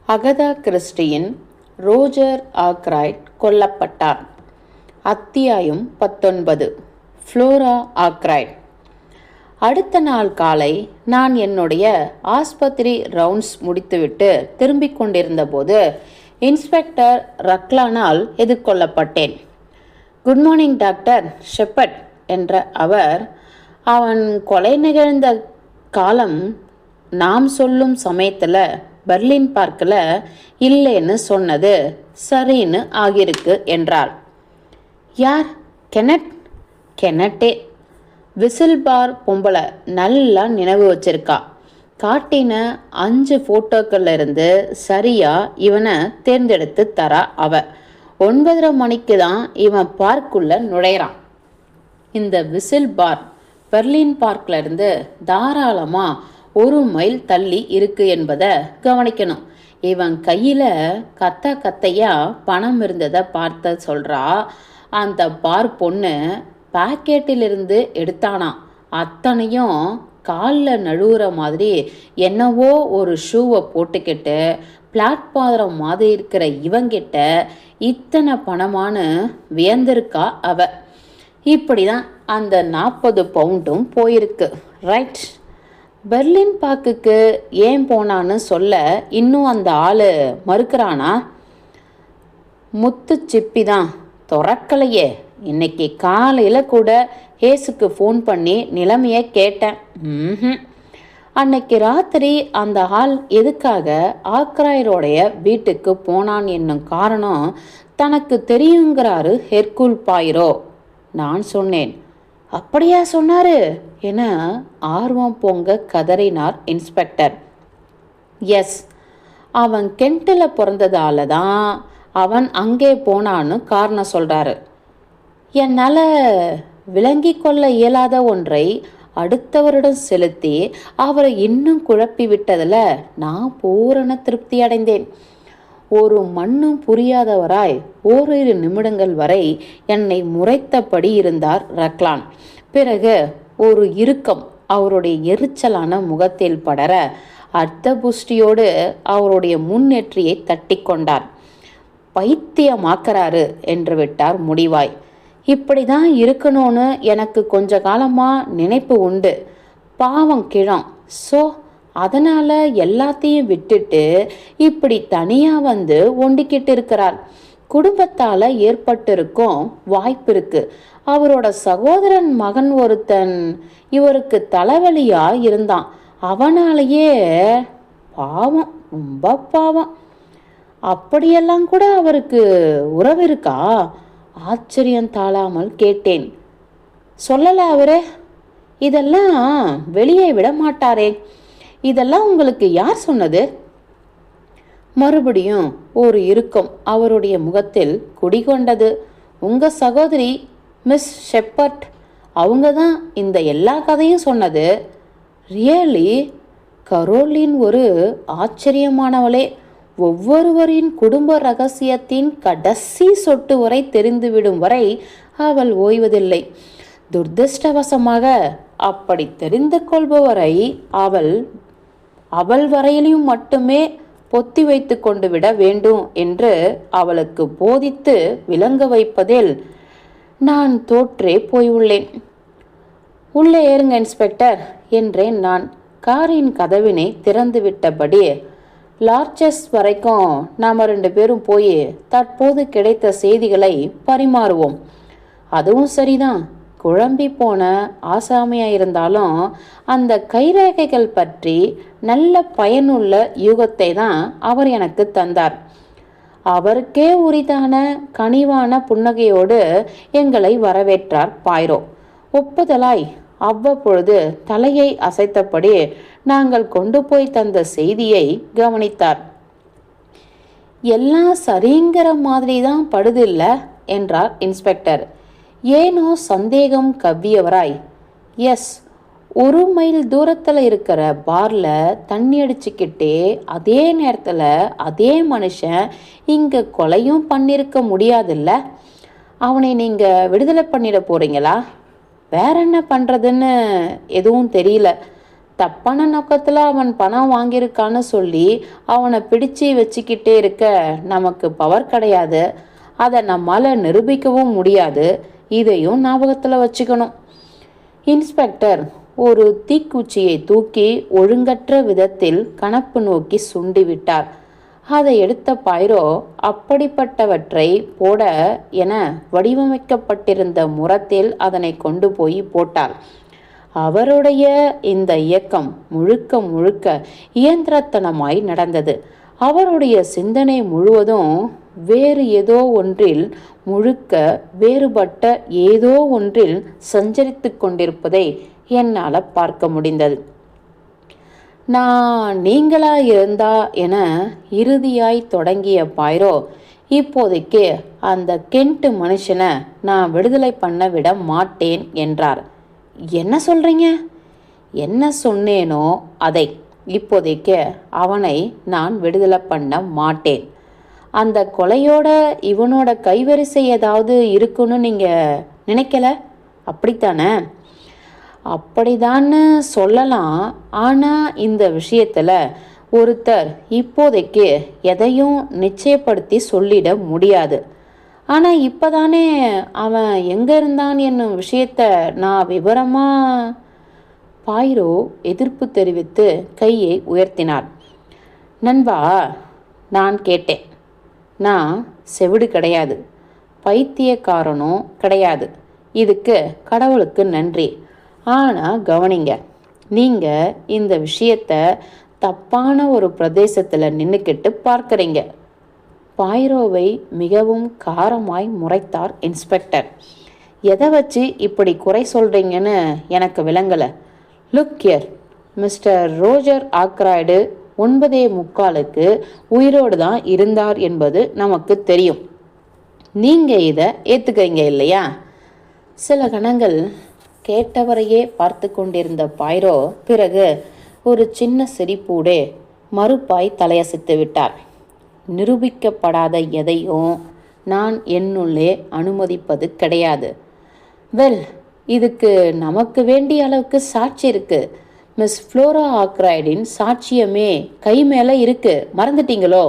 Agatha கிறிஸ்டியின் Roger ஆக்ராய்ட் கொல்லப்பட்டார். அத்தியாயம் 19. Flora ஆக்ராய்ட். அடுத்த நாள் காலை நான் என்னுடைய ஆஸ்பத்திரி ரவுண்ட்ஸ் முடித்துவிட்டு திரும்பிக் கொண்டிருந்த போது இன்ஸ்பெக்டர் ரக்லானால் எதிர்கொள்ளப்பட்டேன். குட் மார்னிங் டாக்டர் ஷெப்பர்ட் என்ற அவன் கொலை நிகழ்ந்த காலம் நாம் சொல்லும் சமயத்தில் பெர்லின் பார்க்கில் இல்லைன்னு சொன்னது சரின்னு ஆகியிருக்கு என்றார். யார்? கெனட்டே. விசில் பார் பொம்பளை நல்லா நினைவு வச்சிருக்கா. காட்டின 5 ஃபோட்டோக்கள்ல இருந்து சரியா இவனை தேர்ந்தெடுத்து தரா அவ. 9:30 மணிக்கு தான் இவன் பார்க்குள்ள நுழையிறான். இந்த விசில் பார் பெர்லின் பார்க்ல இருந்து தாராளமா 1 மைல் தள்ளி இருக்கு என்பதை கவனிக்கணும். இவன் கையில கத்தையா பணம் இருந்ததை பார்த்த சொல்றா. அந்த பார் பொண்ணு பாக்கெட்டிலிருந்து எடுத்தானாம். அத்தனையும் காலில் நழுவுற மாதிரி என்னவோ ஒரு ஷூவை போட்டுக்கிட்டு பிளாட்பாத்திரம் மாதிரி இருக்கிற இவங்கிட்ட இத்தனை பணமானு வியந்திருக்கா அவ. இப்படிதான் அந்த 40 பவுண்டும் போயிருக்கு. ரைட். பெர்லின் பார்க்குக்கு ஏன் போனான்னு சொல்ல இன்னும் அந்த ஆளு மறுக்கிறானா? முத்து சிப்பி தான் திறக்கலையே. இன்னைக்கு காலையில் கூட ஹேஸுக்கு ஃபோன் பண்ணி நிலைமையை கேட்டேன். அன்னைக்கு ராத்திரி அந்த ஆள் எதுக்காக ஆக்ராயரோடைய வீட்டுக்கு போனான் என்னும் காரணம் தனக்கு தெரியுங்கிறாரு ஹெர்குல் பாயிரோ. நான் சொன்னேன். அப்படியா சொன்னாரு என ஆர்வம் பொங்க கதறினார் இன்ஸ்பெக்டர். எஸ், அவன் கென்ட்டில் பிறந்ததால தான் அவன் அங்கே போனான்னு காரணம் சொல்கிறாரு. என்னால் விளங்கி கொள்ள இயலாத ஒன்றை அடுத்தவரிடம் செலுத்தி அவரை இன்னும் குழப்பி விட்டதில் நான் பூரண திருப்தி அடைந்தேன். ஒரு மண்ணும் புரியாதவராய் ஓரிரு நிமிடங்கள் வரை என்னை முறைத்தபடி இருந்தார் ரக்லான். பிறகு ஒரு இறுக்கம் அவருடைய எரிச்சலான முகத்தில் படர அர்த்த புஷ்டியோடு அவருடைய முன்னெற்றியை தட்டி கொண்டார். பைத்தியமாக்கறாரு என்று விட்டார் முடிவாய். இப்படிதான் இருக்கணும்னு எனக்கு கொஞ்ச காலமா நினைப்பு உண்டு. பாவம் கிழம். அதனால எல்லாத்தையும் விட்டுட்டு இப்படி தனியா வந்து ஒண்டிக்கிட்டு இருக்கிறார். குடும்பத்தால ஏற்பட்டிருக்கும் வாய்ப்பு இருக்கு. அவரோட சகோதரன் மகன் ஒருத்தன் இவருக்கு தலைவலியா இருந்தான். அவனாலேயே பாவம், ரொம்ப பாவம். அப்படியெல்லாம் கூட அவருக்கு உறவு இருக்கா? ஆச்சரியம் தாழாமல் கேட்டேன். சொல்லல அவரு. இதெல்லாம் வெளியே விட மாட்டாரே. இதெல்லாம் உங்களுக்கு யார் சொன்னது? மறுபடியும் ஒரு இறுக்கம் அவருடைய முகத்தில் குடிகொண்டது. உங்க சகோதரி மிஸ் ஷெப்பர்ட், அவங்க தான் இந்த எல்லா கதையும் சொன்னது. ரியலி? கரோலின் ஒரு ஆச்சரியமானவளே. ஒவ்வொருவரின் குடும்ப ரகசியத்தின் கடைசி சொட்டு வரை தெரிந்துவிடும் வரை அவள் ஓய்வதில்லை. துர்திருஷ்டவசமாக அப்படி தெரிந்து கொள்பவரை அவள் வரையிலும் மட்டுமே பொத்தி வைத்து கொண்டு விட வேண்டும் என்று அவளுக்கு போதித்து விளங்க வைப்பதில் நான் தோற்றே போயுள்ளேன். உள்ளே ஏறுங்க இன்ஸ்பெக்டர் என்றேன் நான். காரின் கதவினை திறந்து விட்டபடி லார்ஜஸ் வரைக்கும் நாம் 2 பேரும் போய் தற்போது கிடைத்த செய்திகளை பரிமாறுவோம். அதுவும் சரிதான். குழம்பி போன ஆசாமியாயிருந்தாலும் அந்த கைரேகைகள் பற்றி நல்ல பயனுள்ள யூகத்தை தான் அவர் எனக்கு தந்தார். அவருக்கே உரிதான கனிவான புன்னகையோடு எங்களை வரவேற்றார் பாய்ரோ. ஒப்புதலாய் அவ்வப்பொழுது தலையை அசைத்தபடி நாங்கள் கொண்டு போய் தந்த செய்தியை கவனித்தார். எல்லாம் சரிங்கிற மாதிரி தான் படுதில்ல என்றார் இன்ஸ்பெக்டர். ஏனோ சந்தேகம் கவ்வியவராய். எஸ், 1 மைல் தூரத்தில் இருக்கிற பார்ல தண்ணி அடிச்சுக்கிட்டே அதே நேரத்தில் அதே மனுஷன் இங்கே கொலையும் பண்ணியிருக்க முடியாதுல்ல. அவனை நீங்கள் விடுதலை பண்ணிட போறீங்களா? வேற என்ன பண்ணுறதுன்னு எதுவும் தெரியல. தப்பான நோக்கத்தில் அவன் பணம் வாங்கியிருக்கான்னு சொல்லி அவனை பிடிச்சு வச்சுக்கிட்டே இருக்க நமக்கு பவர் கிடையாது. அதை நம்மால் நிரூபிக்கவும் முடியாது. இதையும் ஞாபகத்தில் வச்சுக்கணும். இன்ஸ்பெக்டர் ஒரு தீக்குச்சியை தூக்கி ஒழுங்கற்ற விதத்தில் கணப்பு நோக்கி சுண்டிவிட்டார். அதை எடுத்த பைரோ அப்படிப்பட்டவற்றை போட என வடிவமைக்கப்பட்டிருந்த முறத்தில் அதனை கொண்டு போய் போட்டார். அவருடைய இந்த இயக்கம் முழுக்க முழுக்க இயந்திரத்தனமாய் நடந்தது. அவருடைய சிந்தனை முழுவதும் வேறு ஏதோ ஒன்றில் முழுக்க வேறுபட்ட ஏதோ ஒன்றில் சஞ்சரித்து கொண்டிருப்பதை என்னால் பார்க்க முடிந்தது. நான் நீங்களா இருந்தா என இறுதியாய் தொடங்கிய பைரோ இப்போதைக்கு அந்த கென்ட் மனுஷனை நான் விடுதலை பண்ண விட மாட்டேன் என்றார். என்ன சொல்றீங்க? என்ன சொன்னேனோ அதை. இப்போதைக்கு அவனை நான் விடுதலை பண்ண மாட்டேன். அந்த கொலையோட இவனோட கைவரிசை ஏதாவது இருக்குன்னு நீங்க நினைக்கல, அப்படித்தானே? அப்படிதான்னு சொல்லலாம். ஆனால் இந்த விஷயத்தில் ஒருத்தர் இப்போதைக்கு எதையும் நிச்சயப்படுத்தி சொல்லிட முடியாது. ஆனால் இப்போதானே அவன் எங்கே இருந்தான் என்னும் விஷயத்த நான் விவரமாக... பைரோ எதிர்ப்பு தெரிவித்து கையை உயர்த்தினார். நண்பா, நான் கேட்டேன். நான் செவிடு கிடையாது, பைத்தியக்காரனும் கிடையாது. இதுக்கு கடவுளுக்கு நன்றி. ஆனால் கவனிங்க, நீங்கள் இந்த விஷயத்தை தப்பான ஒரு பிரதேசத்தில் நின்றுக்கிட்டு பார்க்குறீங்க. பைரோவை மிகவும் காரமாய் முறைத்தார் இன்ஸ்பெக்டர். எதை வச்சு இப்படி குறை சொல்கிறீங்கன்னு எனக்கு விளங்கலை. லுக் ஹியர், மிஸ்டர் ரோஜர் ஆக்ராய்டு 9:45 உயிரோடு தான் இருந்தார் என்பது நமக்கு தெரியும். நீங்கள் இதை ஏற்றுக்கிறீங்க இல்லையா? சில கணங்கள் கேட்டவரையே பார்த்து கொண்டிருந்த பைரோ பிறகு ஒரு சின்ன சிரிப்பூடே மறுப்பாய் தலையசைத்து விட்டார். நிரூபிக்கப்படாத எதையும் நான் என்னுள்ளே அனுமதிப்பது கிடையாது. வெல், இதுக்கு நமக்கு வேண்டிய அளவுக்கு சாட்சி இருக்கு. மிஸ் ஃப்ளோரா ஆக்ராய்டின் சாட்சியமே கை மேலே இருக்கு, மறந்துட்டீங்களோ?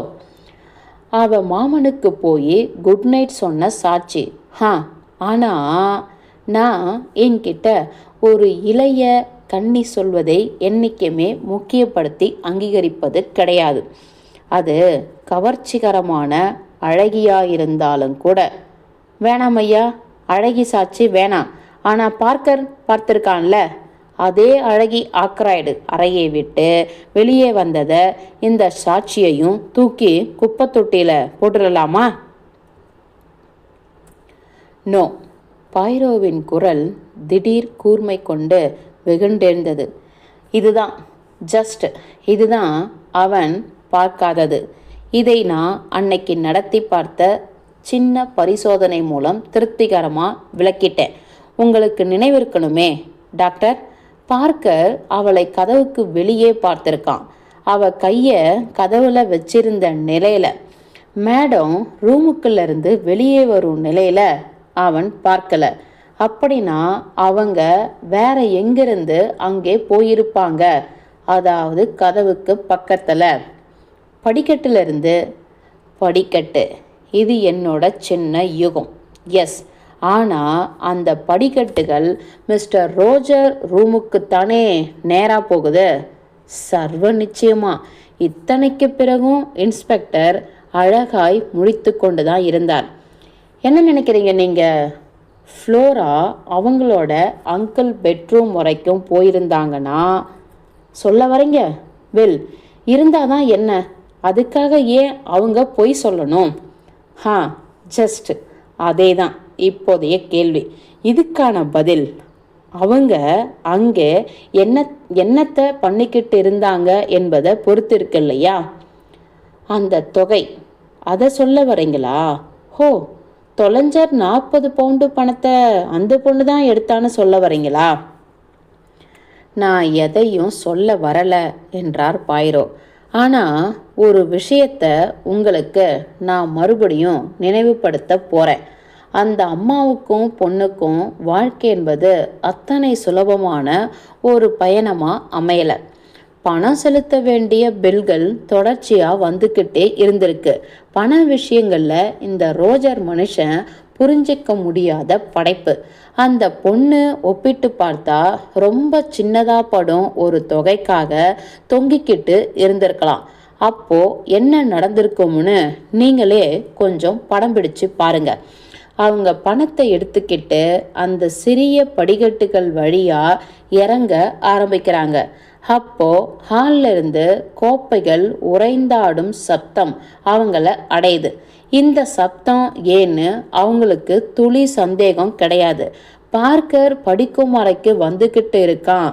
அவ மாமனுக்கு போய் குட் நைட் சொன்ன சாட்சி. ஆனால் நான் என்கிட்ட ஒரு இளைய கன்னி சொல்வதை என்றைக்குமே முக்கியப்படுத்தி அங்கீகரிப்பது கிடையாது. அது கவர்ச்சிகரமான அழகியாயிருந்தாலும் கூட. வேணாம் ஐயா, அழகி சாட்சி வேணாம். ஆனால் பார்க்கர் பார்த்துருக்கான்ல, அதே அழகி ஆக்ராய்டு அறையை விட்டு வெளியே வந்ததை இந்த சாட்சியையும் தூக்கி குப்பை தொட்டியில் போட்டுடலாமா? நோ. பைரோவின் குரல் திடீர் கூர்மை கொண்டு வெகுண்டெழுந்தது. இதுதான் அவன் பார்க்காதது. இதை நான் அன்னைக்கு நடத்தி பார்த்த சின்ன பரிசோதனை மூலம் திருப்திகரமாக விளக்கிட்டேன். உங்களுக்கு நினைவிருக்கணுமே டாக்டர், பார்க்கர் அவளை கதவுக்கு வெளியே பார்த்துருக்கான். அவள் கையை கதவுல வச்சிருந்த நிலையில, மேடம் ரூமுக்குள்ளேருந்து வெளியே வரும் நிலையில அவன் பார்க்கல. அப்படின்னா அவங்க வேற எங்கிருந்து அங்கே போயிருப்பாங்க? அதாவது கதவுக்கு பக்கத்தில் படிக்கட்டிலிருந்து. படிக்கட்டு, இது என்னோட சின்ன யுகம். எஸ், ஆனால் அந்த படிக்கட்டுகள் மிஸ்டர் ரோஜர் ரூமுக்குத்தானே நேராக போகுது? சர்வ நிச்சயமா. இத்தனைக்கு பிறகும் இன்ஸ்பெக்டர் அழகாய் முடித்து கொண்டு தான் இருந்தார். என்ன நினைக்கிறீங்க நீங்கள்? ஃப்ளோரா அவங்களோட அங்கிள் பெட்ரூம் வரைக்கும் போயிருந்தாங்கன்னா சொல்ல வரீங்க? வெல், இருந்தால் தான் என்ன? அதுக்காக ஏன் அவங்க பொய் சொல்லணும்? ஜஸ்ட் அதே தான் இப்போதைய கேள்வி. இதுக்கான பதில், அவங்க அங்கே என்னத்தை பண்ணிக்கிட்டு இருந்தாங்க என்பதை பொறுத்து இருக்கு இல்லையா? அந்த தொகை, அதை சொல்ல வரீங்களா? ஹோ, தொலைஞ்சர் 40 பவுண்டு பணத்தை அந்த பொண்ணு தான் எடுத்தான்னு சொல்ல வரீங்களா? நான் எதையும் சொல்ல வரலை என்றார் பைரோ. ஆனால் ஒரு விஷயத்தை உங்களுக்கு நான் மறுபடியும் நினைவுபடுத்த போகிறேன். அந்த அம்மாவுக்கும் பொண்ணுக்கும் வாழ்க்கை என்பது அத்தனை சுலபமான ஒரு பயணமாக அமையலை. பணம் செலுத்த வேண்டிய பில்கள் தொடர்ச்சியாக வந்துக்கிட்டே இருந்திருக்கு. பண விஷயங்களில் இந்த ரோஜர் மனுஷன் புரிஞ்சிக்க முடியாத படைப்பு. அந்த பொண்ணு ஒப்பிட்டு பார்த்தா ரொம்ப சின்னதாக படும் ஒரு தொகைக்காக தொங்கிக்கிட்டு இருந்திருக்கலாம். அப்போ என்ன நடந்திருக்கும்னு நீங்களே கொஞ்சம் படம் பிடிச்சு பாருங்க. அவங்க பணத்தை எடுத்துக்கிட்டு அந்த சிறிய படிக்கட்டுகள் வழியா இறங்க ஆரம்பிக்கிறாங்க. அப்போ ஹால்ல இருந்து கோப்பைகள் உறைந்தாடும் சப்தம் அவங்கள அடையுது. இந்த சப்தம் ஏன்னு அவங்களுக்கு துளி சந்தேகம் கிடையாது. பார்க்கர் படிக்கும் அறைக்கு வந்துக்கிட்டு இருக்கான்.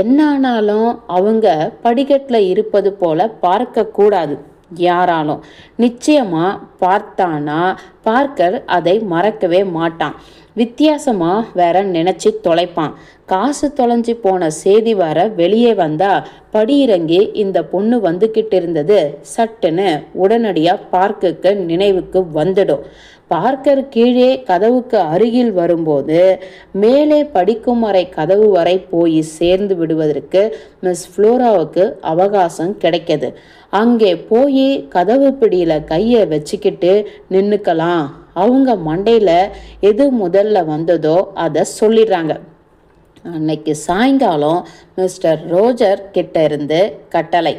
என்ன ஆனாலும் அவங்க படிக்கட்டில் இருப்பது போல பார்க்க கூடாது. யாராலும் நிச்சயமா பார்த்தானா பார்க்கர் அதை மறக்கவே மாட்டான். வித்தியாசமா வேற நினைச்சு தொலைப்பான். காசு தொலைஞ்சி போன செய்தி வர வெளியே வந்தா படியிறங்கி இந்த பொண்ணு வந்துக்கிட்டு இருந்தது சட்டுன்னு உடனடியா பார்க்குக்கு நினைவுக்கு வந்துடும். பார்க்கர் கீழே கதவுக்கு அருகில் வரும்போது மேலே படிக்கும் அறை கதவு வரை போய் சேர்ந்து விடுவதற்கு மிஸ் ஃப்ளோராவுக்கு அவகாசம் கிடைக்கிது. அங்கே போய் கதவு பிடியில கையை வச்சுக்கிட்டு நின்னுக்கலாம். அவங்க மண்டையில் எது முதல்ல வந்ததோ அதை சொல்லிடுறாங்க. அன்னைக்கு சாயங்காலம் மிஸ்டர் ரோஜர் கிட்ட இருந்து கட்டளை.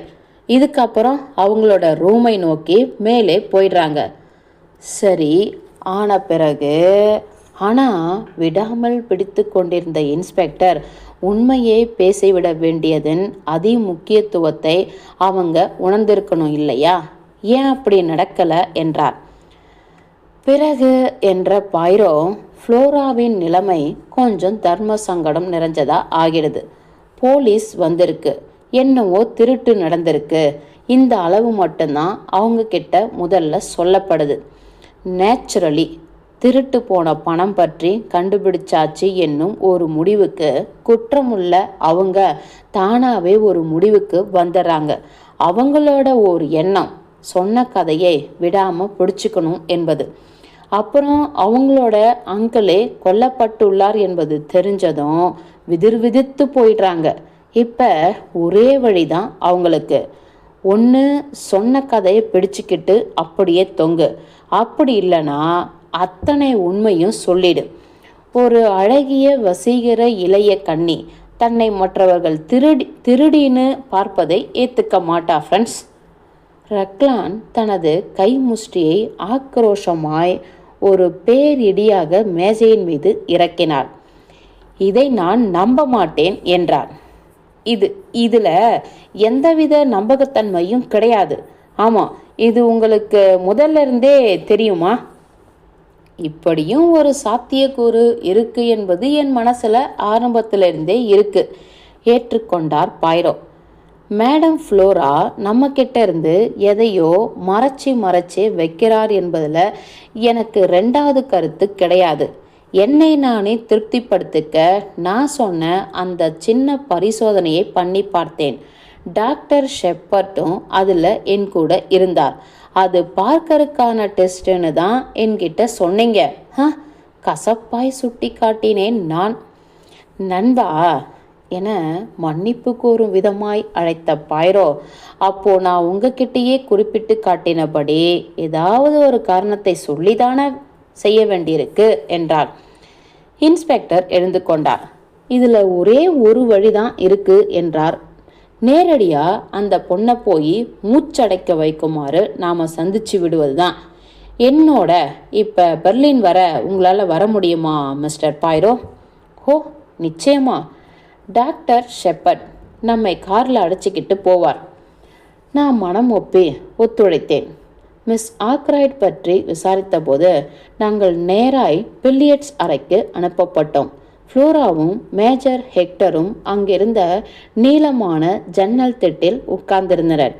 இதுக்கப்புறம் அவங்களோட ரூமை நோக்கி மேலே போயிடுறாங்க. சரி ஆன பிறகு விடாமல் பிடித்து கொண்டிருந்த இன்ஸ்பெக்டர் உண்மையை பேசிவிட வேண்டியதன் அதி முக்கியத்துவத்தை அவங்க உணர்ந்திருக்கணும் இல்லையா? ஏன் அப்படி நடக்கலை என்றார். பிறகு என்ற பாய்ரோ ஃப்ளோராவின் நிலைமை கொஞ்சம் தர்ம சங்கடம் நிறைஞ்சதா ஆகிடுது. போலீஸ் வந்திருக்கு, என்னவோ திருட்டு நடந்திருக்கு, இந்த அளவு மட்டும்தான் அவங்க கிட்ட முதல்ல சொல்லப்படுது. நேச்சுரலி திருட்டு போன பணம் பற்றி கண்டுபிடிச்சாச்சு என்னும் ஒரு முடிவுக்கு குற்றமுள்ள அவங்க தானாகவே ஒரு முடிவுக்கு வந்துடுறாங்க. அவங்களோட ஒரு எண்ணம் சொன்ன கதையை விடாமல் பிடிச்சிக்கணும் என்பது. அப்புறம் அவங்களோட அங்கிளே கொல்லப்பட்டுள்ளார் என்பது தெரிஞ்சதும் விதிர்விதித்து போயிடுறாங்க. இப்போ ஒரே வழிதான் அவங்களுக்கு. ஒன்று சொன்ன கதையை பிடிச்சிக்கிட்டு அப்படியே தொங்கு, அப்படி இல்லைன்னா அத்தனை உண்மையும் சொல்லிடு. ஒரு அழகிய வசீகர இளைய கன்னி தன்னை மற்றவர்கள் திருடின்னு பார்ப்பதை ஏற்றுக்க மாட்டா ஃப்ரெண்ட்ஸ். ரக்லான் தனது கை முஷ்டியை ஆக்ரோஷமாய் ஒரு பேரிடியாக மேஜையின் மீது இறக்கினார். இதை நான் நம்ப மாட்டேன் என்றார். இதுல எந்தவித நம்பகத்தன்மையும் கிடையாது. ஆமாம், இது உங்களுக்கு முதல்ல இருந்தே தெரியுமா? இப்படியும் ஒரு சாத்தியக்கூறு இருக்கு என்பது என் மனசுல ஆரம்பத்திலிருந்தே இருக்கு, ஏற்றுக்கொண்டார் பாய்ரோ. மேடம் ஃப்ளோரா நம்ம கிட்ட இருந்து எதையோ மறைச்சி வைக்கிறார் என்பதில் எனக்கு ரெண்டாவது கருத்து கிடையாது. என்னை நானே திருப்திப்படுத்திக்க நான் சொன்ன அந்த சின்ன பரிசோதனையை பண்ணி பார்த்தேன். டாக்டர் ஷெப்பர்ட்டும் அதில் என் கூட இருந்தார். அது பார்க்கறதுக்கான டெஸ்ட்டுன்னு தான் என்கிட்ட சொன்னீங்க. கசப்பாய் சுட்டி காட்டினேன் நான். நண்பா என மன்னிப்பு கோரும் விதமாய் அழைத்த பாய்ரோ, அப்போ நான் உங்ககிட்டயே குறிப்பிட்டு காட்டினபடி ஏதாவது ஒரு காரணத்தை சொல்லிதானே செய்ய வேண்டியிருக்கு என்றார். இன்ஸ்பெக்டர் எழுந்து கொண்டார். இதில் ஒரே ஒரு வழிதான் இருக்கு என்றார். நேரடியா அந்த பொண்ணை போய் மூச்சடைக்க வைக்குமாறு நாம சந்திச்சு விடுவது தான். என்னோட இப்போ பெர்லின் வர உங்களால் வர முடியுமா மிஸ்டர் பாய்ரோ? ஓ நிச்சயமா. டாக்டர் ஷெப்பர்ட் நம்மை காரில் அடைச்சிக்கிட்டு போவார். நான் மனம் ஒப்பி ஒத்துழைத்தேன். மிஸ் ஆக்ராய்ட் பற்றி விசாரித்த போது நாங்கள் நேராய் பில்லியட்ஸ் அறைக்கு அனுப்பப்பட்டோம். ஃப்ளோராவும் மேஜர் ஹெக்டரும் அங்கிருந்த நீளமான ஜன்னல் திட்டில் உட்கார்ந்திருந்தனர்.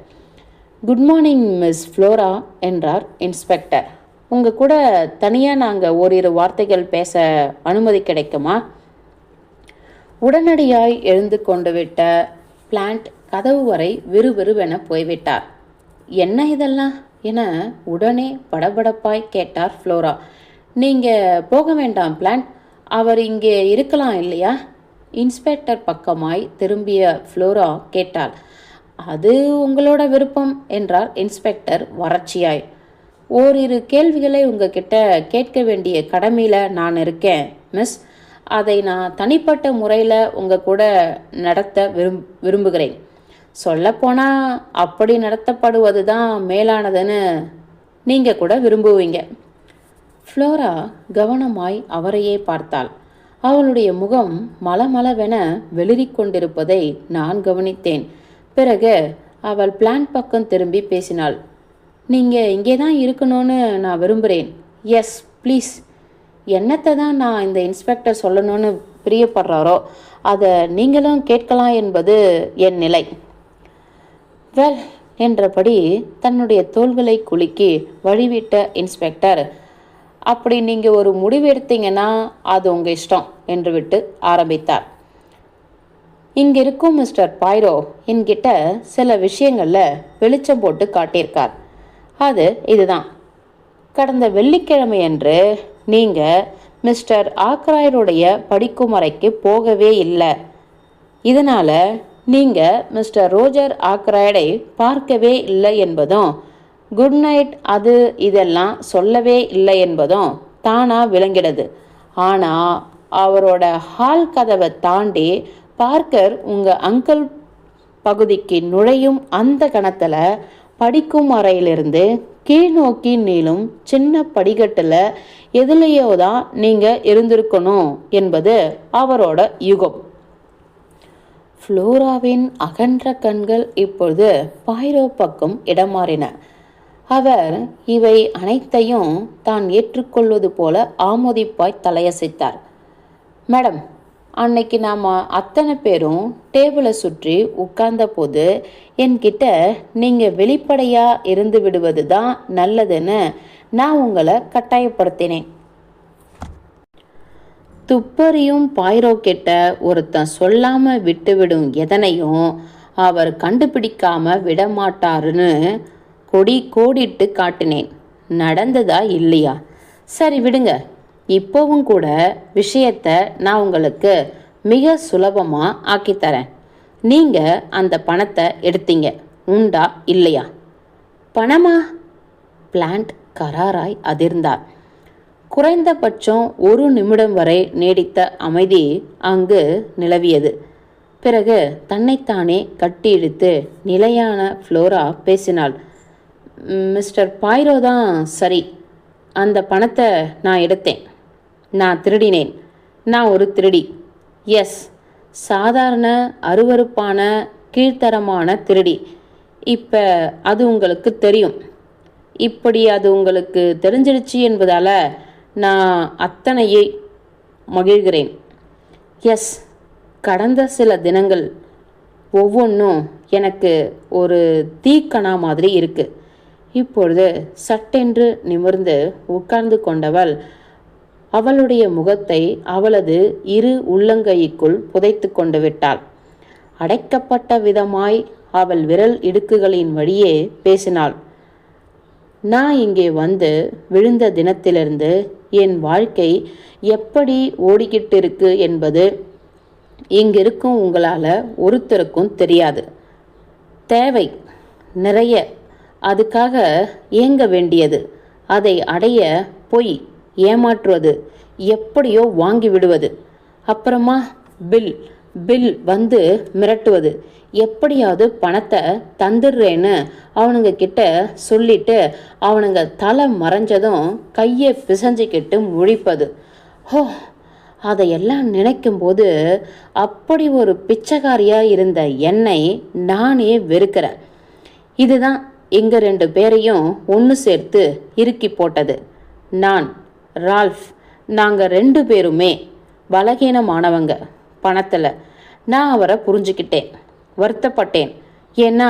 குட் மார்னிங் மிஸ் ஃப்ளோரா என்றார் இன்ஸ்பெக்டர். உங்கள் கூட தனியாக நாங்கள் ஓரிரு வார்த்தைகள் பேச அனுமதி கிடைக்குமா? உடனடியாய் எழுந்து கொண்டு விட்ட பிளான்ட் கதவு வரை விறுவிறுவென போய்விட்டார். என்ன இதெல்லாம் என உடனே படபடப்பாய் கேட்டார் ஃப்ளோரா. நீங்கள் போக வேண்டாம் பிளான்ட், அவர் இங்கே இருக்கலாம் இல்லையா? இன்ஸ்பெக்டர் பக்கமாய் திரும்பிய ஃப்ளோரா கேட்டாள். அது உங்களோட விருப்பம் என்றார் இன்ஸ்பெக்டர் வறட்சியாய். ஓரிரு கேள்விகளை உங்ககிட்ட கேட்க வேண்டிய கடமையில் நான் இருக்கேன் மிஸ். அதை நான் தனிப்பட்ட முறையில் உங்கள் கூட நடத்த விரும்புகிறேன். சொல்லப்போனால் அப்படி நடத்தப்படுவது தான் மேலானதுன்னு நீங்கள் கூட விரும்புவீங்க. ஃப்ளோரா கவனமாய் அவரையே பார்த்தாள். அவளுடைய முகம் மலமளவென வெளிரிக் கொண்டிருப்பதை நான் கவனித்தேன். பிறகு அவள் பிளான் பக்கம் திரும்பி பேசினாள். நீங்கள் இங்கே தான் இருக்கணும்னு நான் விரும்புகிறேன். Yes please. என்னத்தை தான் நான் இந்த இன்ஸ்பெக்டர் சொல்லணும்னு பிரியப்படுறாரோ அதை நீங்களும் கேட்கலாம் என்பது என் நிலை. வெல் என்றபடி தன்னுடைய தோள்களை குலுக்கி வழிவிட்ட இன்ஸ்பெக்டர், அப்படி நீங்கள் ஒரு முடிவு எடுத்தீங்கன்னா அது உங்கள் இஷ்டம் என்று விட்டு ஆரம்பித்தார். இங்கே இருக்கும் மிஸ்டர் பாய்ரோ என்கிட்ட சில விஷயங்களில் வெளிச்சம் போட்டு காட்டியிருக்கார். அது இதுதான். கடந்த வெள்ளிக்கிழமையன்று நீங்கள் மிஸ்டர் ஆக்ராயருடைய படிக்கும் அறைக்கு போகவே இல்லை. இதனால் நீங்கள் மிஸ்டர் ரோஜர் ஆக்ராய்டை பார்க்கவே இல்லை என்பதும், குட் நைட் அது இதெல்லாம் சொல்லவே இல்லை என்பதும் தானாக விளங்கிடுது. ஆனால் அவரோட ஹால் கதவை தாண்டி பார்க்கர் உங்கள் அங்கிள் பகுதிக்கு நுழையும் அந்த கணத்தில் படிக்கும் அறையிலிருந்து கீழ் நோக்கி நீளும் சின்ன படிக்கட்டில் எதுலேயோ தான் நீங்கள் இருந்திருக்கணும் என்பது அவரோட யுகம். ஃப்ளோராவின் அகன்ற கண்கள் இப்பொழுது பாய்ரோ பக்கம் இடமாறின. அவர் இவை அனைத்தையும் தான் ஏற்றுக்கொள்வது போல ஆமோதிப்பாய் தலையசைத்தார். மேடம், அன்னைக்கு நாம் அத்தனை பேரும் டேபிளை சுற்றி உட்கார்ந்த போது என்கிட்ட நீங்கள் வெளிப்படையாக இருந்து விடுவது தான் நல்லதுன்னு நான் உங்களை கட்டாயப்படுத்தினேன். துப்பறியும் பாய்ரோ கிட்ட ஒருத்தன் சொல்லாமல் விட்டுவிடும் எதனையும் அவர் கண்டுபிடிக்காம விடமாட்டாருன்னு கோடிட்டு காட்டினேன். நடந்ததா இல்லையா? சரி விடுங்க. இப்போவும் கூட விஷயத்தை நான் உங்களுக்கு மிக சுலபமாக ஆக்கித்தரேன். நீங்கள் அந்த பணத்தை எடுத்தீங்க, உண்டா இல்லையா? பணமா? பிளான்ட் கராராய் அதிர்ந்தார். குறைந்தபட்சம் ஒரு நிமிடம் வரை நீடித்த அமைதி அங்கு நிலவியது. பிறகு தன்னைத்தானே கட்டி இழுத்து நிலையான ஃப்ளோரா பேசினாள். மிஸ்டர் பாய்ரோ தான் சரி. அந்த பணத்தை நான் எடுத்தேன். நான் திருடினேன். நான் ஒரு திருடி. எஸ், சாதாரண அருவருப்பான கீழ்த்தரமான திருடி. இப்போ அது உங்களுக்கு தெரியும். இப்படி அது உங்களுக்கு தெரிஞ்சிடுச்சு என்பதால் நான் அத்தனையை மகிழ்கிறேன். எஸ், கடந்த சில தினங்கள் ஒவ்வொன்றும் எனக்கு ஒரு தீக்கணா மாதிரி இருக்கு. இப்பொழுது சட்டென்று நிமிர்ந்து உட்கார்ந்து கொண்டவள் அவளுடைய முகத்தை அவளது இரு உள்ளங்கைக்குள் புதைத்து கொண்டு விட்டாள். அடைக்கப்பட்ட விதமாய் அவள் விரல் இடுக்குகளின் வழியே பேசினாள். நான் இங்கே வந்து விழுந்த தினத்திலிருந்து என் வாழ்க்கை எப்படி ஓடிக்கிட்டு இருக்கு என்பது இங்கிருக்கும் உங்களால் ஒருத்தருக்கும் தெரியாது. தேவை நிறைய, அதுக்காக ஏங்க வேண்டியது, அதை அடைய பொய், ஏமாற்றுவது, எப்படியோ வாங்கி விடுவது, அப்புறமா பில் வந்து மிரட்டுவது, எப்படியாவது பணத்தை தந்துடுறேன்னு அவனுங்க கிட்ட சொல்லிட்டு அவனுங்க தலை மறைஞ்சதும் கையை பிசைஞ்சிக்கிட்டு முழிப்பது. ஹோ, அதையெல்லாம் நினைக்கும்போது அப்படி ஒரு பிச்சைக்காரியாக இருந்த என்னை நானே வெறுக்கிறேன். இதுதான் எங்கள் 2 பேரையும் ஒன்று சேர்த்து இறுக்கி போட்டது. நான், ரால்ஃப், நாங்கள் 2 பேருமே பலகீனமானவங்க பணத்தில். நான் அவரை புரிஞ்சுக்கிட்டேன், வருத்தப்பட்டேன். ஏன்னா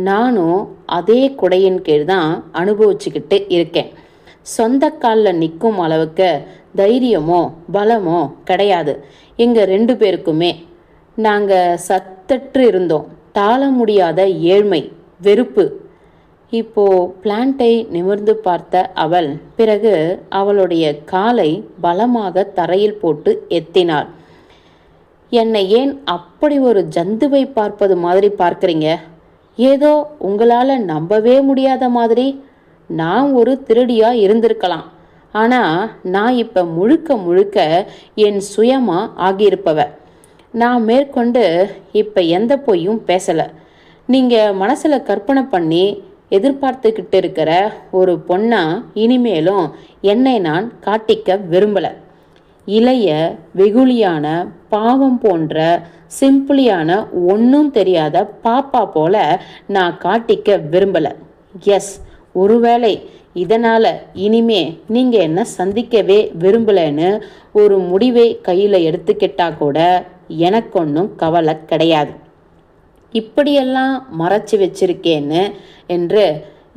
நானும் அதே குடையின் கீழ் தான் அனுபவிச்சுக்கிட்டு இருக்கேன். சொந்த காலில் நிற்கும் அளவுக்கு தைரியமோ பலமோ கிடையாது எங்கள் 2 பேருக்குமே. நாங்கள் சத்தற்று இருந்தோம். தாழ முடியாத ஏழ்மை, வெறுப்பு. இப்போ பிளான்ட்டை நிமிர்ந்து பார்த்த அவள் பிறகு அவளுடைய காலை பலமாக தரையில் போட்டு எத்தினாள். என்னை ஏன் அப்படி ஒரு ஜந்துவை பார்ப்பது மாதிரி பார்க்குறீங்க? ஏதோ உங்களால் நம்பவே முடியாத மாதிரி. நான் ஒரு திருடியா இருந்திருக்கலாம், ஆனால் நான் இப்போ முழுக்க முழுக்க என் சுயமா ஆகியிருப்பவ. நான் மேற்கொண்டு இப்போ எந்த பொய்யும் பேசலை. நீங்கள் மனசில் கற்பனை பண்ணி எதிர்பார்த்துக்கிட்டு இருக்கிற ஒரு பொண்ணா இனிமேலும் என்னை நான் காட்டிக்க விரும்பலை. இளைய வெகுளியான பாவம் போன்ற சிம்பிளியான ஒன்றும் தெரியாத பாப்பா போல நான் காட்டிக்க விரும்பலை. எஸ், ஒருவேளை இதனால் இனிமே நீங்கள் என்ன சந்திக்கவே விரும்பலைன்னு ஒரு முடிவை கையில் எடுத்துக்கிட்டா கூட எனக்கு ஒன்றும் கவலை கிடையாது. இப்படியெல்லாம் மறைச்சி வச்சிருக்கேன்னு என்று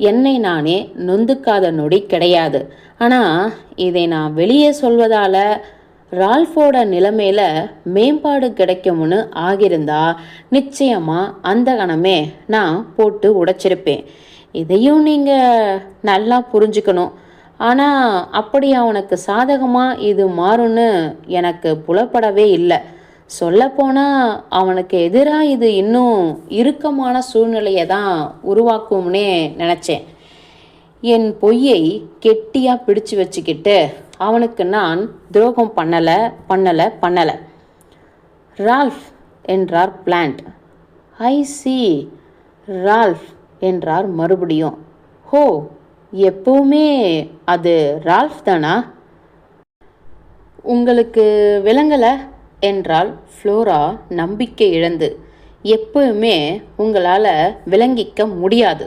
என்னை நானே நொந்துக்காத நொடி கிடையாது. ஆனால் இதை நான் வெளியே சொல்வதால் ரால்ஃபோட நிலைமையில மேம்பாடு கிடைக்கும்னு ஆகியிருந்தா நிச்சயமாக அந்த கணமே நான் போட்டு உடைச்சிருப்பேன். இதையும் நீங்கள் நல்லா புரிஞ்சுக்கணும். ஆனால் அப்படி அவனுக்கு சாதகமாக இது மாறும்னு எனக்கு புலப்படவே இல்லை. சொல்லப்போனால் அவனுக்கு எதிராக இது இன்னும் இறுக்கமான சூழ்நிலையை தான் உருவாக்கும்னே நினச்சேன். என் பொய்யை கெட்டியாக பிடிச்சு வச்சுக்கிட்டு அவனுக்கு நான் துரோகம் பண்ணலை. ரால்ஃப் என்றார் பிளான்ட். ஐ சி, ரால்ஃப் என்றார் மறுபடியும். ஹோ, எப்பவுமே அது ரால்ஃப் தானா? உங்களுக்கு விளங்கலை என்றால் ஃப்ளோரா நம்பிக்கை இழந்து. எப்பவுமே உங்களால் விளங்கிக்க முடியாது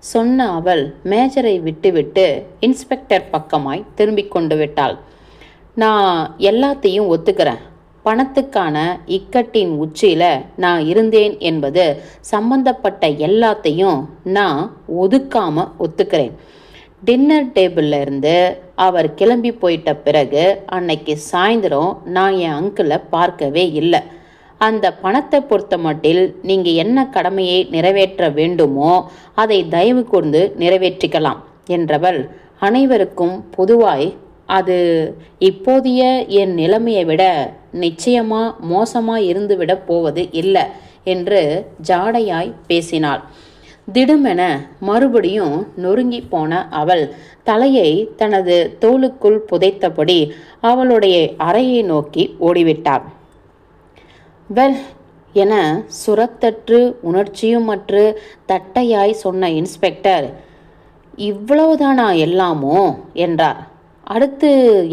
சொன்ன அவள் மேஜரை விட்டுவிட்டு இன்ஸ்பெக்டர் பக்கமாய் திரும்பிக் கொண்டு விட்டாள். நான் எல்லாத்தையும் ஒத்துக்கிறேன். பணத்துக்கான இக்கட்டின் உச்சியில் நான் இருந்தேன் என்பது சம்பந்தப்பட்ட எல்லாத்தையும் நான் ஒத்துக்கிறேன். டின்னர் டேபிளில் இருந்து அவர் கிளம்பி போயிட்ட பிறகு அன்னைக்கு சாயந்தரம் நான் என் அங்கிளை பார்க்கவே இல்லை. அந்த பணத்தை பொறுத்த மட்டில் நீங்கள் என்ன கடமையை நிறைவேற்ற வேண்டுமோ அதை தயவு கூர்ந்து நிறைவேற்றிக்கலாம் என்றவள் அனைவருக்கும் பொதுவாய் அது இப்போதைய என் நிலைமையை விட நிச்சயமாக மோசமாக இருந்துவிட போவது இல்லை என்று ஜாடையாய் பேசினாள். திடுமென மறுபடியும் நொறுங்கி போன அவள் தலையை தனது தோளுக்குள் புதைத்தபடி அவளுடைய அறையை நோக்கி ஓடிவிட்டாள். வெல் என சுரத்தற்று உணர்ச்சியுமற்று தட்டையாய் சொன்ன இன்ஸ்பெக்டர், இவ்வளவுதானா எல்லாமோ என்றார். அடுத்து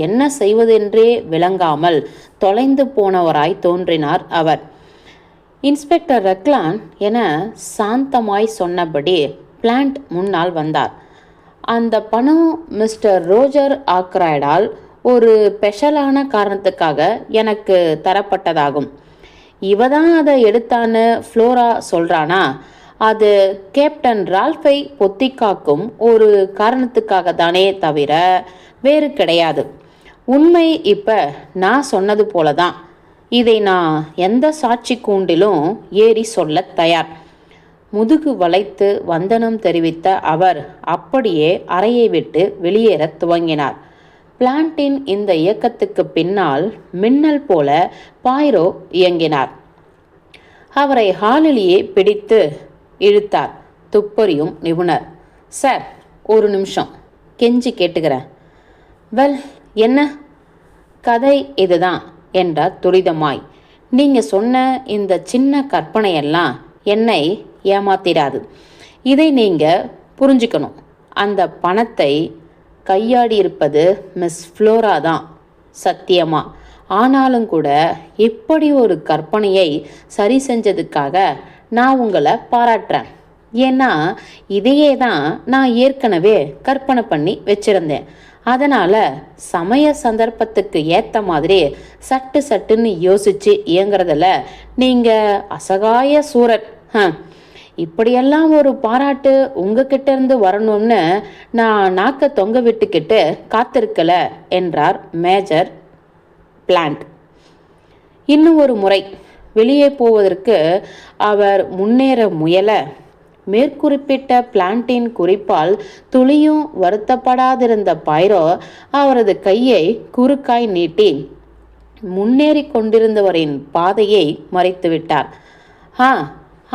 என்ன செய்வதென்றே விளங்காமல் தொலைந்து போனவராய் தோன்றினார் அவர். இன்ஸ்பெக்டர் ரக்லான் என சாந்தமாய் சொன்னபடி பிளான்ட் முன்னால் வந்தார். அந்த பணம் மிஸ்டர் ரோஜர் ஆக்ராய்டால் ஒரு ஸ்பெஷலான காரணத்துக்காக எனக்கு தரப்பட்டதாகும். இவதான் அதை எடுத்தான்னு ஃப்ளோரா சொல்கிறானா? அது கேப்டன் ரால்ஃபை பொத்தி காக்கும் ஒரு காரணத்துக்காக தானே தவிர வேறு கிடையாது. உண்மை இப்போ நான் சொன்னது போல தான். இதை நான் எந்த சாட்சி கூண்டிலும் ஏறி சொல்ல தயார். முதுகு வளைத்து வந்தனம் தெரிவித்த அவர் அப்படியே அறையை விட்டு வெளியேற துவங்கினார். பிளான்ட்டின் இந்த இயக்கத்துக்கு பின்னால் மின்னல் போல பாய்ரோ இயங்கினார். அவரை ஹாலிலேயே பிடித்து இழுத்தார் துப்பறியும் நிபுணர். சார், ஒரு நிமிஷம் கெஞ்சி கேட்டுக்கிறேன். வெல், என்ன கதை? இதுதான் என்றார் துரிதமாய். நீங்கள் சொன்ன இந்த சின்ன கற்பனையெல்லாம் என்னை ஏமாத்திடாது. இதை நீங்கள் புரிஞ்சுக்கணும். அந்த பணத்தை கையாடியிருப்பது மிஸ் ஃப்ளோரா தான், சத்தியமா. ஆனாலும் கூட இப்படி ஒரு கற்பனையை சரி செஞ்சதுக்காக நான் உங்களை பாராட்டுறேன். ஏன்னா இதையே தான் நான் ஏற்கனவே கற்பனை பண்ணி வச்சிருந்தேன். அதனால் சமய சந்தர்ப்பத்துக்கு ஏற்ற மாதிரி சட்டுன்னு யோசித்து இயங்குறதில் நீங்கள் அசகாய சூரன். இப்படியெல்லாம் ஒரு பாராட்டு உங்ககிட்ட இருந்து வரணும்னு நான் நாக்க தொங்க விட்டுக்கிட்டு காத்திருக்கல என்றார் மேஜர் பிளான்ட். இன்னும் ஒரு முறை வெளியே போவதற்கு அவர் முன்னேற முயல மேற்குறிப்பிட்ட பிளான்ட்டின் குறிப்பால் துளியும் வருத்தப்படாதிருந்த பைரோ அவரது கையை குறுக்காய் நீட்டி முன்னேறி கொண்டிருந்தவரின் பாதையை மறைத்துவிட்டார்.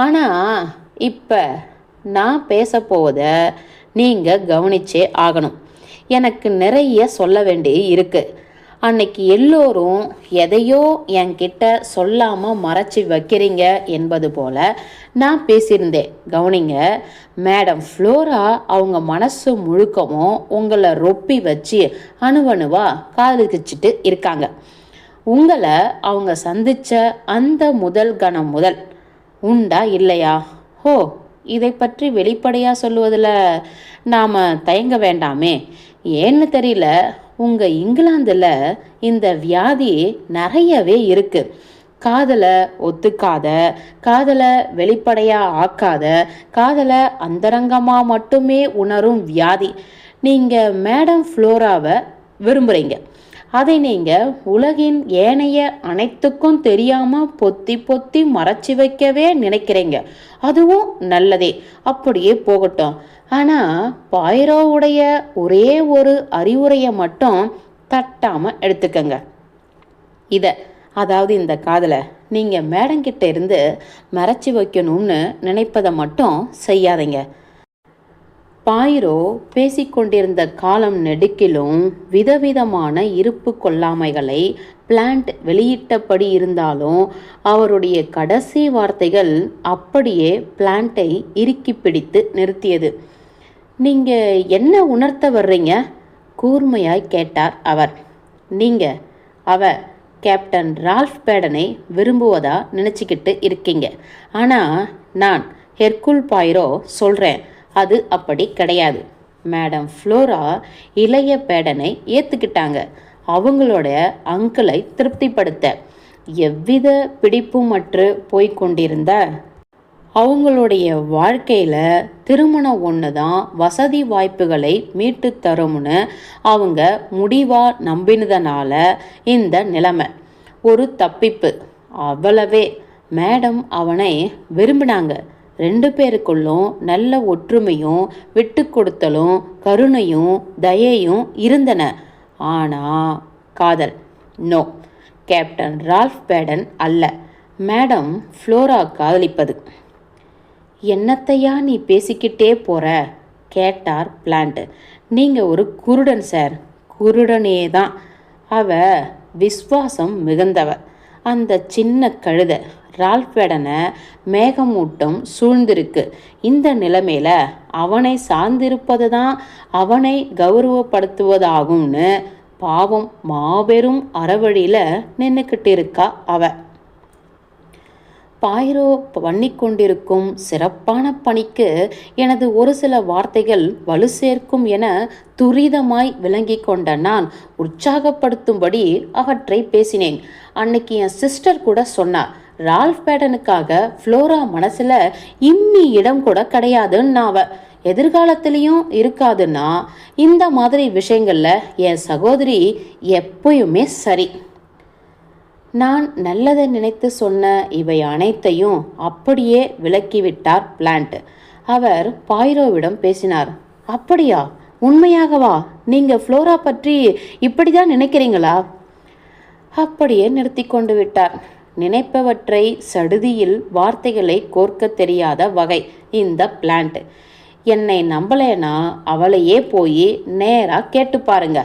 ஆனா இப்ப நான் பேசப்போவத நீங்க கவனிச்சே ஆகணும். எனக்கு நிறைய சொல்ல வேண்டி இருக்கு. அன்னைக்கு எல்லோரும் எதையோ என்கிட்ட சொல்லாமல் மறைச்சி வைக்கிறீங்க என்பது போல நான் பேசியிருந்தேன். கவனிங்க, மேடம் ஃப்ளோரா அவங்க மனசு முழுக்கவும் உங்களை ரொப்பி வச்சு அணுவணுவா காதலிச்சிட்டு இருக்காங்க. உங்களை அவங்க சந்தித்த அந்த முதல் கணம் முதல் உண்டா இல்லையா? இதை பற்றி வெளிப்படையாக சொல்லுவதில் நாம் தயங்க வேண்டாமே. ஏன்னு தெரியல, உங்கள் இங்கிலாந்தில் இந்த வியாதி நிறையவே இருக்குது. காதலை ஒத்துக்காத, காதலை வெளிப்படையாக ஆக்காத, காதலை அந்தரங்கமாக மட்டுமே உணரும் வியாதி. நீங்கள் மேடம் ஃப்ளோராவை விரும்புகிறீங்க. அதை நீங்கள் உலகின் ஏனைய அனைத்துக்கும் தெரியாமல் பொத்தி பொத்தி மறைச்சி வைக்கவே நினைக்கிறீங்க. அதுவும் நல்லதே, அப்படியே போகட்டும். ஆனால் பைரோவுடைய ஒரே ஒரு அறிவுரையை மட்டும் தட்டாமல் எடுத்துக்கங்க. அதாவது இந்த காதலை நீங்கள் மேடங்கிட்ட இருந்து மறைச்சி வைக்கணும்னு நினைப்பதை மட்டும் செய்யாதீங்க. பைரோ பேசிக்கொண்டிருந்த காலம் நெடுக்கிலும் விதவிதமான இருப்பு கொள்ளாமைகளை பிளான்ட் வெளியிட்டபடி இருந்தாலும் அவருடைய கடைசி வார்த்தைகள் அப்படியே பிளான்ட்டை இறுக்கி பிடித்து நிறுத்தியது. நீங்கள் என்ன உணர்த்த வர்றீங்க? கூர்மையாய் கேட்டார் அவர். அவ கேப்டன் ரால்ஃப் பேடனை விரும்புவதா நினச்சிக்கிட்டு இருக்கீங்க. ஆனால் நான் ஹெர்குல் பைரோ சொல்கிறேன், அது அப்படி கிடையாது. மேடம் ஃப்ளோரா இளைய பேடனை ஏற்றுக்கிட்டாங்க. அவங்களோட அங்கிளை திருப்திப்படுத்த எவ்வித பிடிப்புமற்று போய்கொண்டிருந்த அவங்களுடைய வாழ்க்கையில் திருமணம் ஒன்று தான் வசதி வாய்ப்புகளை மீட்டு தரும்னு அவங்க முடிவாக நம்பினதுனால இந்த நிலைமை. ஒரு தப்பிப்பு, அவ்வளவே. மேடம் அவனை விரும்பினாங்க. 2 பேருக்குள்ளும் நல்ல ஒற்றுமையும் விட்டு கொடுத்தலும் கருணையும் தயையும் இருந்தன. ஆனால் காதல் நோ. கேப்டன் ரால்ஃப் பேடன் அல்ல, மேடம் ஃப்ளோரா காதலிப்பது. என்னத்தையா நீ பேசிக்கிட்டே போற? கேட்டார் பிளான்ட். நீங்கள் ஒரு குருடன் சார். குருடனே தான். அவ விஸ்வாசம் மிகுந்தவர். அந்த சின்ன கழுதை ரால்ஃப் பேடனை மேகமூட்டம் சூழ்ந்திருக்கு. இந்த நிலைமையில அவனை சார்ந்திருப்பது தான் அவனை கௌரவப்படுத்துவதாகும்னு பாவம் மாபெரும் அறவழியில் நின்றுக்கிட்டு இருக்கா அவ. பைரோ பண்ணிக்கொண்டிருக்கும் சிறப்பான பணிக்கு எனது ஒரு சில வார்த்தைகள் வலு சேர்க்கும் என துரிதமாய் விளங்கி கொண்ட நான் உற்சாகப்படுத்தும்படி அவற்றை பேசினேன். அன்னைக்கு என் சிஸ்டர் கூட சொன்னார், ரால்ஃப் பேடனுக்காக ஃப்ளோரா மனசில் இம்மி இடம் கூட கிடையாதுன்னு அவ எதிர்காலத்திலையும் இருக்காதுன்னா இந்த மாதிரி விஷயங்களில் என் சகோதரி எப்பயுமே சரி. நான் நல்லதை நினைத்து சொன்ன இவை அனைத்தையும் அப்படியே விலக்கிவிட்டார் பிளான்ட். அவர் பைரோவிடம் பேசினார். அப்படியா? உண்மையாகவா? நீங்கள் ஃப்ளோரா பற்றி இப்படி தான் நினைக்கிறீங்களா? அப்படியே நிறுத்தி கொண்டு விட்டார். நினைப்பவற்றை சடுதியில் வார்த்தைகளை கோர்க்க தெரியாத வகை இந்த பிளான்ட். என்னை நம்பலைன்னா அவளையே போய் நேராக கேட்டு பாருங்க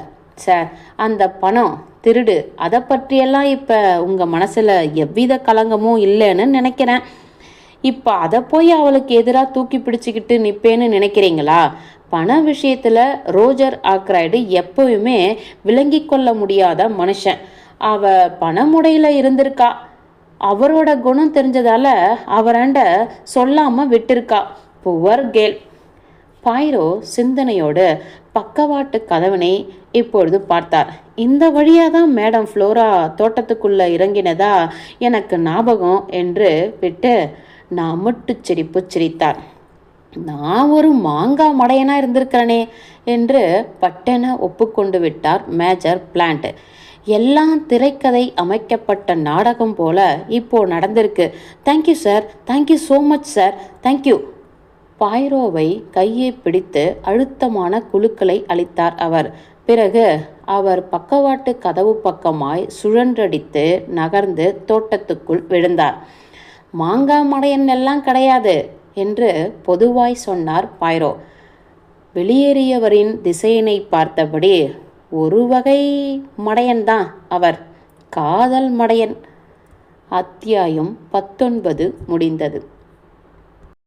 சார். அந்த பணம் திருடு, அதை பற்றியெல்லாம் இப்போ உங்கள் மனசில் எவ்வித கலங்கமும் இல்லைன்னு நினைக்கிறேன். இப்போ அதை போய் அவளுக்கு எதிராக தூக்கி பிடிச்சிக்கிட்டு நிற்பேன்னு நினைக்கிறீங்களா? பண விஷயத்தில் ரோஜர் ஆக்ரைடு எப்போவுமே விளங்கி கொள்ள முடியாத மனுஷன். அவ பணமுடையில் இருந்திருக்கா. அவரோட குணம் தெரிஞ்சதால அவராண்ட சொல்லாமல் விட்டிருக்கா. புவர் கேள். பைரோ சிந்தனையோடு பக்கவாட்டு கதவனை இப்பொழுது பார்த்தார். இந்த வழியாக தான் மேடம் ஃப்ளோரா தோட்டத்துக்குள்ளே இறங்கினதா எனக்கு ஞாபகம் என்று விட்டு நான் முட்டுச்சிரிப்பு சிரித்தார். நான் ஒரு மாங்காய் மடையனாக இருந்திருக்கிறேனே என்று பட்டென ஒப்புக்கொண்டு விட்டார் மேஜர் பிளான்ட். எல்லாம் திரைக்கதை அமைக்கப்பட்ட நாடகம் போல இப்போ நடந்திருக்கு. Thank you sir, thank you so much sir, thank you. பாய்ரோவை கையை பிடித்து அழுத்தமான குலுக்களை அளித்தார் அவர். பிறகு அவர் பக்கவாட்டு கதவு பக்கமாய் சுழன்றடித்து நகர்ந்து தோட்டத்துக்குள் விழுந்தார். மாங்கா மடையன் எல்லாம் கிடையாது என்று பொதுவாய் சொன்னார் பாய்ரோ. வெளியேறியவரின் திசையினை பார்த்தபடி, ஒரு வகை மடையன்தான் அவர், காதல் மடையன். அத்தியாயம் 19 முடிந்தது.